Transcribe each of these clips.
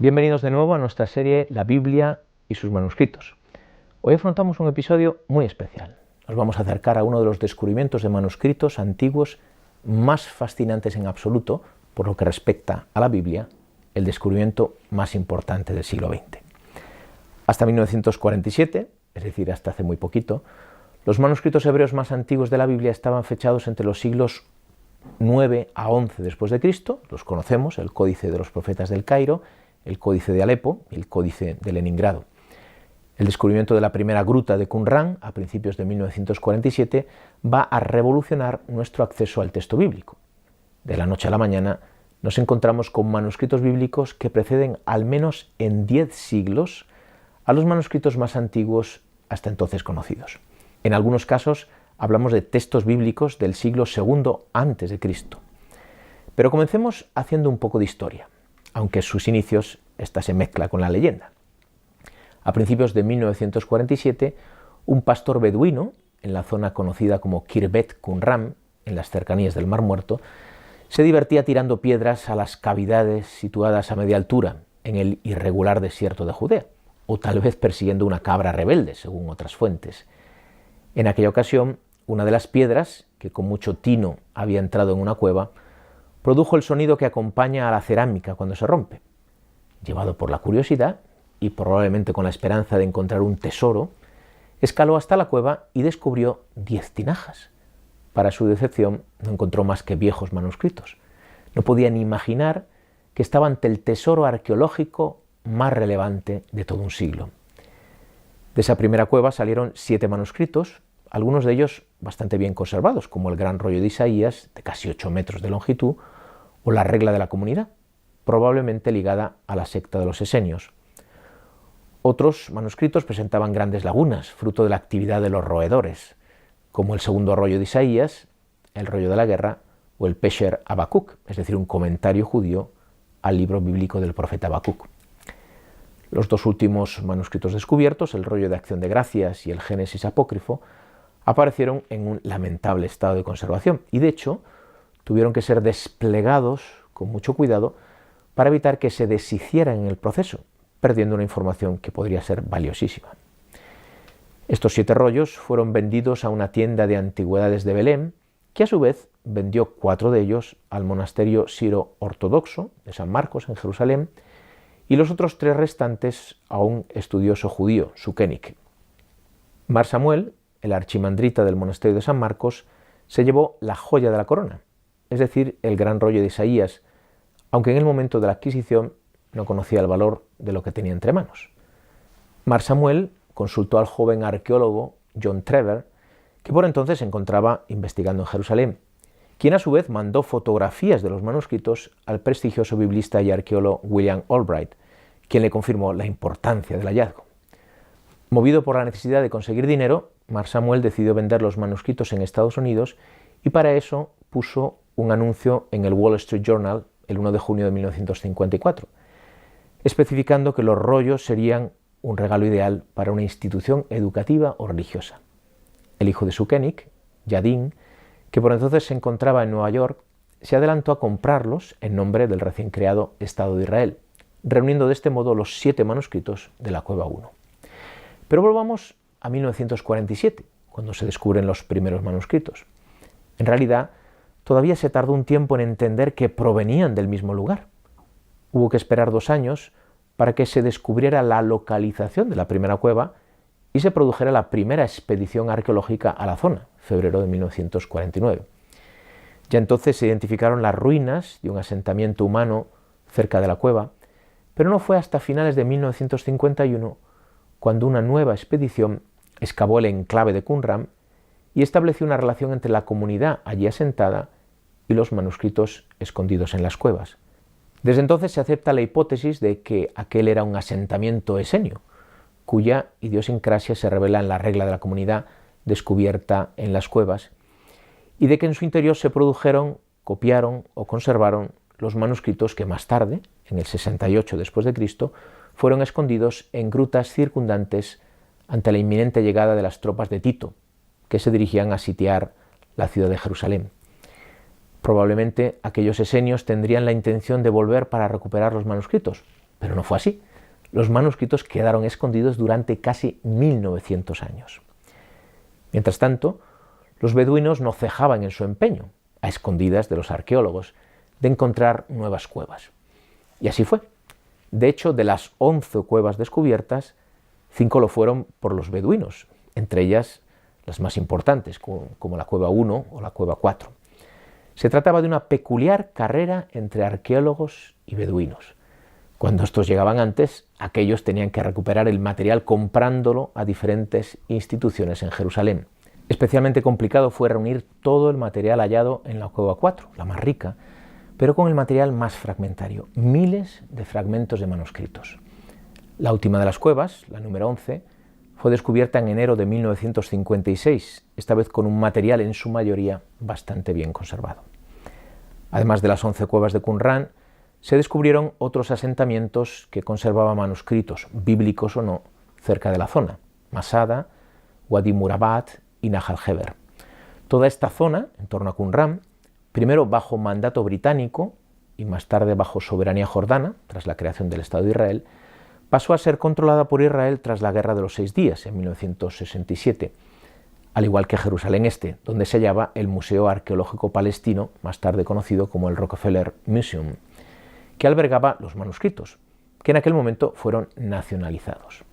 Bienvenidos de nuevo a nuestra serie La Biblia y sus manuscritos. Hoy afrontamos un episodio muy especial. Nos vamos a acercar a uno de los descubrimientos de manuscritos antiguos más fascinantes en absoluto por lo que respecta a la Biblia, el descubrimiento más importante del siglo XX. Hasta 1947, es decir, hasta hace muy poquito, los manuscritos hebreos más antiguos de la Biblia estaban fechados entre los siglos 9 a 11 después de Cristo. Los conocemos, el Códice de los Profetas del Cairo, el Códice de Alepo y el Códice de Leningrado. El descubrimiento de la primera gruta de Qumran a principios de 1947 va a revolucionar nuestro acceso al texto bíblico. De la noche a la mañana nos encontramos con manuscritos bíblicos que preceden al menos en 10 siglos a los manuscritos más antiguos hasta entonces conocidos. En algunos casos hablamos de textos bíblicos del siglo II antes de Cristo. Pero comencemos haciendo un poco de historia, aunque en sus inicios esta se mezcla con la leyenda. A principios de 1947, un pastor beduino, en la zona conocida como Khirbet Qumran, en las cercanías del Mar Muerto, se divertía tirando piedras a las cavidades situadas a media altura en el irregular desierto de Judea, o tal vez persiguiendo una cabra rebelde, según otras fuentes. En aquella ocasión, una de las piedras, que con mucho tino había entrado en una cueva, produjo el sonido que acompaña a la cerámica cuando se rompe. Llevado por la curiosidad, y probablemente con la esperanza de encontrar un tesoro, escaló hasta la cueva y descubrió 10 tinajas. Para su decepción, no encontró más que viejos manuscritos. No podía ni imaginar que estaba ante el tesoro arqueológico más relevante de todo un siglo. De esa primera cueva salieron 7 manuscritos, algunos de ellos bastante bien conservados, como el Gran Rollo de Isaías, de casi 8 metros de longitud, o la Regla de la Comunidad, probablemente ligada a la secta de los esenios. Otros manuscritos presentaban grandes lagunas, fruto de la actividad de los roedores, como el Segundo Rollo de Isaías, el Rollo de la Guerra o el Pesher Habacuc, es decir, un comentario judío al libro bíblico del profeta Habacuc. Los dos últimos manuscritos descubiertos, el Rollo de Acción de Gracias y el Génesis apócrifo, aparecieron en un lamentable estado de conservación y, de hecho, tuvieron que ser desplegados con mucho cuidado para evitar que se deshicieran en el proceso, perdiendo una información que podría ser valiosísima. Estos 7 rollos fueron vendidos a una tienda de antigüedades de Belén, que a su vez vendió 4 de ellos al monasterio siro-ortodoxo de San Marcos en Jerusalén y los otros 3 restantes a un estudioso judío, Sukenik. Mar Samuel, el archimandrita del monasterio de San Marcos, se llevó la joya de la corona, es decir, el Gran Rollo de Isaías, aunque en el momento de la adquisición no conocía el valor de lo que tenía entre manos. Mar Samuel consultó al joven arqueólogo John Trevor, que por entonces se encontraba investigando en Jerusalén, quien a su vez mandó fotografías de los manuscritos al prestigioso biblista y arqueólogo William Albright, quien le confirmó la importancia del hallazgo. Movido por la necesidad de conseguir dinero, Mar Samuel decidió vender los manuscritos en Estados Unidos y para eso puso un anuncio en el Wall Street Journal el 1 de junio de 1954, especificando que los rollos serían un regalo ideal para una institución educativa o religiosa. El hijo de Sukenik, Yadin, que por entonces se encontraba en Nueva York, se adelantó a comprarlos en nombre del recién creado Estado de Israel, reuniendo de este modo los 7 manuscritos de la Cueva 1. Pero volvamos a 1947, cuando se descubren los primeros manuscritos. En realidad, todavía se tardó un tiempo en entender que provenían del mismo lugar. Hubo que esperar 2 años para que se descubriera la localización de la primera cueva y se produjera la primera expedición arqueológica a la zona, febrero de 1949. Ya entonces se identificaron las ruinas de un asentamiento humano cerca de la cueva, pero no fue hasta finales de 1951 cuando una nueva expedición excavó el enclave de Qumran y estableció una relación entre la comunidad allí asentada y los manuscritos escondidos en las cuevas. Desde entonces se acepta la hipótesis de que aquel era un asentamiento esenio, cuya idiosincrasia se revela en la regla de la comunidad descubierta en las cuevas, y de que en su interior se produjeron, copiaron o conservaron los manuscritos que más tarde, en el 68 después de Cristo, fueron escondidos en grutas circundantes ante la inminente llegada de las tropas de Tito, que se dirigían a sitiar la ciudad de Jerusalén. Probablemente aquellos esenios tendrían la intención de volver para recuperar los manuscritos, Pero no fue así. Los manuscritos quedaron escondidos durante casi 1900 años. Mientras tanto, los beduinos no cejaban en su empeño, a escondidas de los arqueólogos, de encontrar nuevas cuevas. Y así fue. De hecho, de las 11 cuevas descubiertas, 5 lo fueron por los beduinos, entre ellas las más importantes, como la Cueva 1 o la Cueva 4. Se trataba de una peculiar carrera entre arqueólogos y beduinos. Cuando estos llegaban antes, aquellos tenían que recuperar el material comprándolo a diferentes instituciones en Jerusalén. Especialmente complicado fue reunir todo el material hallado en la Cueva 4, la más rica, pero con el material más fragmentario, miles de fragmentos de manuscritos. La última de las cuevas, la número 11, fue descubierta en enero de 1956, esta vez con un material en su mayoría bastante bien conservado. Además de las 11 cuevas de Qumran, se descubrieron otros asentamientos que conservaban manuscritos, bíblicos o no, cerca de la zona: Masada, Wadi Murabat y Nahal Heber. Toda esta zona, en torno a Qumran, primero bajo mandato británico y más tarde bajo soberanía jordana, tras la creación del Estado de Israel, pasó a ser controlada por Israel tras la Guerra de los 6 Días, en 1967, al igual que Jerusalén Este, donde se hallaba el Museo Arqueológico Palestino, más tarde conocido como el Rockefeller Museum, que albergaba los manuscritos, que en aquel momento fueron nacionalizados.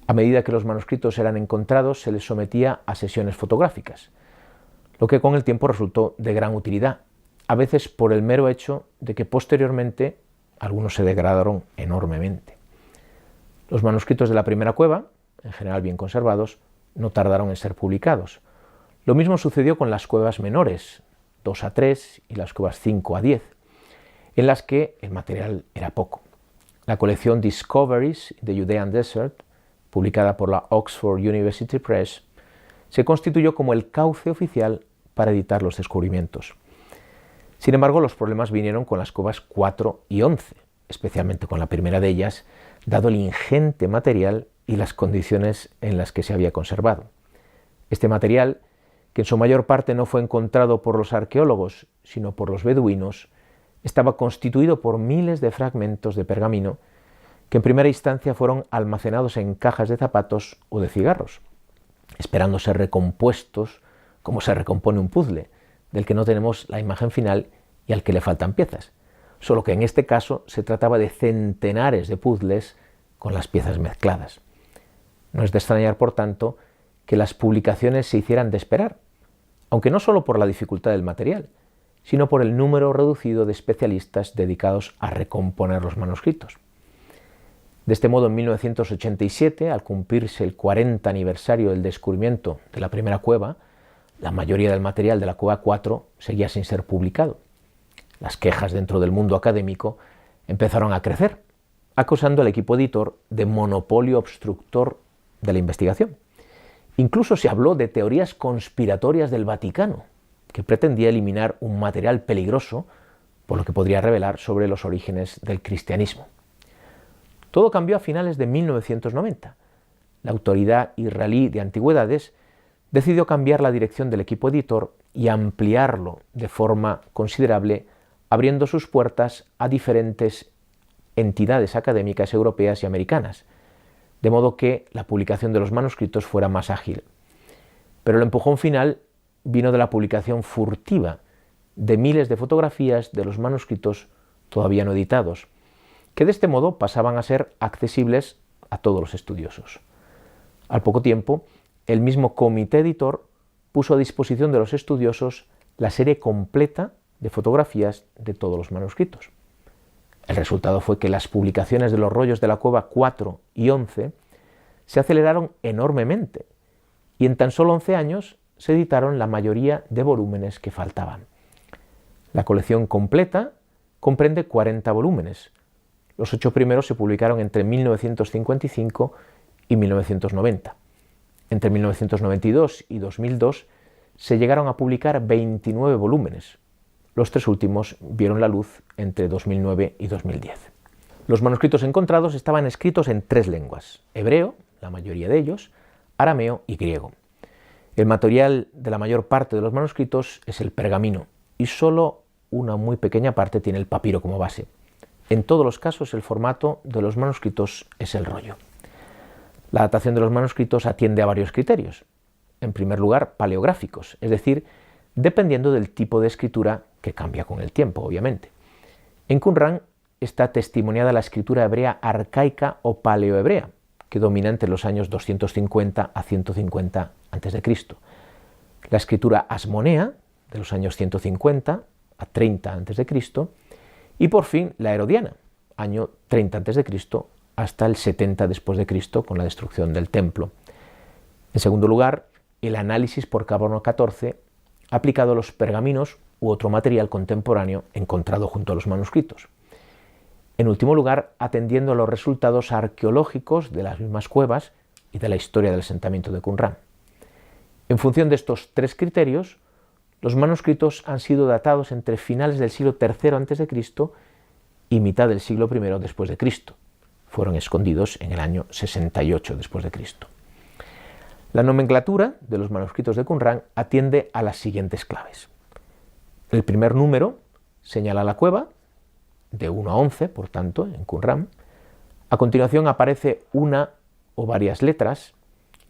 A medida que los manuscritos eran encontrados, se les sometía a sesiones fotográficas, lo que con el tiempo resultó de gran utilidad, a veces por el mero hecho de que posteriormente algunos se degradaron enormemente. Los manuscritos de la primera cueva, en general bien conservados, no tardaron en ser publicados. Lo mismo sucedió con las cuevas menores, 2 a 3 y las cuevas 5 a 10, en las que el material era poco. La colección Discoveries in the Judean Desert, publicada por la Oxford University Press, se constituyó como el cauce oficial para editar los descubrimientos. Sin embargo, los problemas vinieron con las cuevas 4 y 11, especialmente con la primera de ellas, dado el ingente material y las condiciones en las que se había conservado. Este material, que en su mayor parte no fue encontrado por los arqueólogos, sino por los beduinos, estaba constituido por miles de fragmentos de pergamino que en primera instancia fueron almacenados en cajas de zapatos o de cigarros, esperando ser recompuestos como se recompone un puzzle, del que no tenemos la imagen final y al que le faltan piezas, solo que en este caso se trataba de centenares de puzzles con las piezas mezcladas. No es de extrañar, por tanto, que las publicaciones se hicieran de esperar, aunque no solo por la dificultad del material, sino por el número reducido de especialistas dedicados a recomponer los manuscritos. De este modo, en 1987, al cumplirse el 40 aniversario del descubrimiento de la primera cueva, la mayoría del material de la Cueva 4 seguía sin ser publicado. Las quejas dentro del mundo académico empezaron a crecer, acusando al equipo editor de monopolio obstructor de la investigación. Incluso se habló de teorías conspiratorias del Vaticano, que pretendía eliminar un material peligroso, por lo que podría revelar sobre los orígenes del cristianismo. Todo cambió a finales de 1990. La Autoridad Israelí de Antigüedades decidió cambiar la dirección del equipo editor y ampliarlo de forma considerable, abriendo sus puertas a diferentes entidades académicas europeas y americanas, de modo que la publicación de los manuscritos fuera más ágil. Pero el empujón final vino de la publicación furtiva de miles de fotografías de los manuscritos todavía no editados, que de este modo pasaban a ser accesibles a todos los estudiosos. Al poco tiempo, el mismo comité editor puso a disposición de los estudiosos la serie completa de fotografías de todos los manuscritos. El resultado fue que las publicaciones de los rollos de la Cueva 4 y 11 se aceleraron enormemente y en tan solo 11 años se editaron la mayoría de volúmenes que faltaban. La colección completa comprende 40 volúmenes. Los 8 primeros se publicaron entre 1955 y 1990. Entre 1992 y 2002 se llegaron a publicar 29 volúmenes. Los 3 últimos vieron la luz entre 2009 y 2010. Los manuscritos encontrados estaban escritos en 3 lenguas: hebreo, la mayoría de ellos, arameo y griego. El material de la mayor parte de los manuscritos es el pergamino y solo una muy pequeña parte tiene el papiro como base. En todos los casos, el formato de los manuscritos es el rollo. La datación de los manuscritos atiende a varios criterios. En primer lugar, paleográficos, es decir, dependiendo del tipo de escritura que cambia con el tiempo, obviamente. En Qumran está testimoniada la escritura hebrea arcaica o paleohebrea, que domina entre los años 250 a 150 a.C. La escritura asmonea, de los años 150 a 30 a.C., y por fin la herodiana, año 30 a.C. hasta el 70 después de Cristo con la destrucción del templo. En segundo lugar, el análisis por carbono 14 aplicado a los pergaminos u otro material contemporáneo encontrado junto a los manuscritos. En último lugar, atendiendo a los resultados arqueológicos de las mismas cuevas y de la historia del asentamiento de Qumran. En función de estos tres criterios, los manuscritos han sido datados entre finales del siglo III a.C. y mitad del siglo I después de Cristo. Fueron escondidos en el año 68 después de Cristo. La nomenclatura de los manuscritos de Qumran atiende a las siguientes claves. El primer número señala la cueva, de 1 a 11, por tanto, en Qumran. A continuación aparece una o varias letras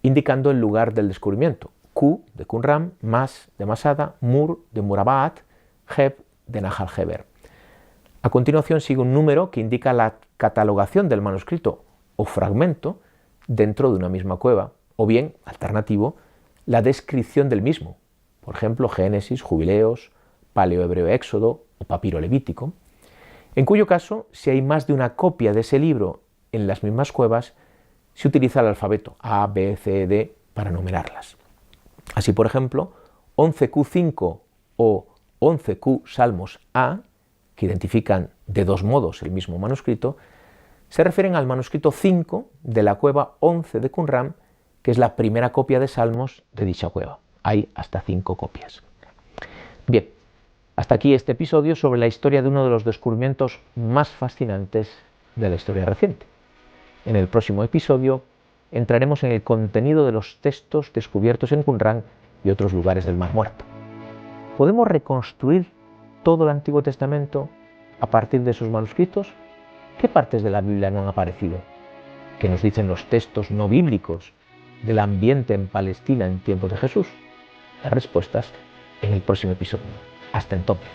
indicando el lugar del descubrimiento. Q de Qumran, Mas de Masada, Mur de Murabaat, Heb de Nahal Heber. A continuación sigue un número que indica la catalogación del manuscrito o fragmento dentro de una misma cueva, o bien, alternativo, la descripción del mismo, por ejemplo, Génesis, Jubileos, Paleohebreo Éxodo o Papiro Levítico, en cuyo caso, si hay más de una copia de ese libro en las mismas cuevas, se utiliza el alfabeto A, B, C, D para numerarlas. Así, por ejemplo, 11Q5 o 11Q Salmos A, que identifican de dos modos el mismo manuscrito, se refieren al manuscrito 5 de la cueva 11 de Qumran, que es la primera copia de Salmos de dicha cueva. Hay hasta 5 copias. Bien, hasta aquí este episodio sobre la historia de uno de los descubrimientos más fascinantes de la historia reciente. En el próximo episodio entraremos en el contenido de los textos descubiertos en Qumran y otros lugares del Mar Muerto. ¿Podemos reconstruir todo el Antiguo Testamento a partir de esos manuscritos? ¿Qué partes de la Biblia no han aparecido? ¿Qué nos dicen los textos no bíblicos del ambiente en Palestina en tiempos de Jesús? Las respuestas en el próximo episodio. Hasta entonces.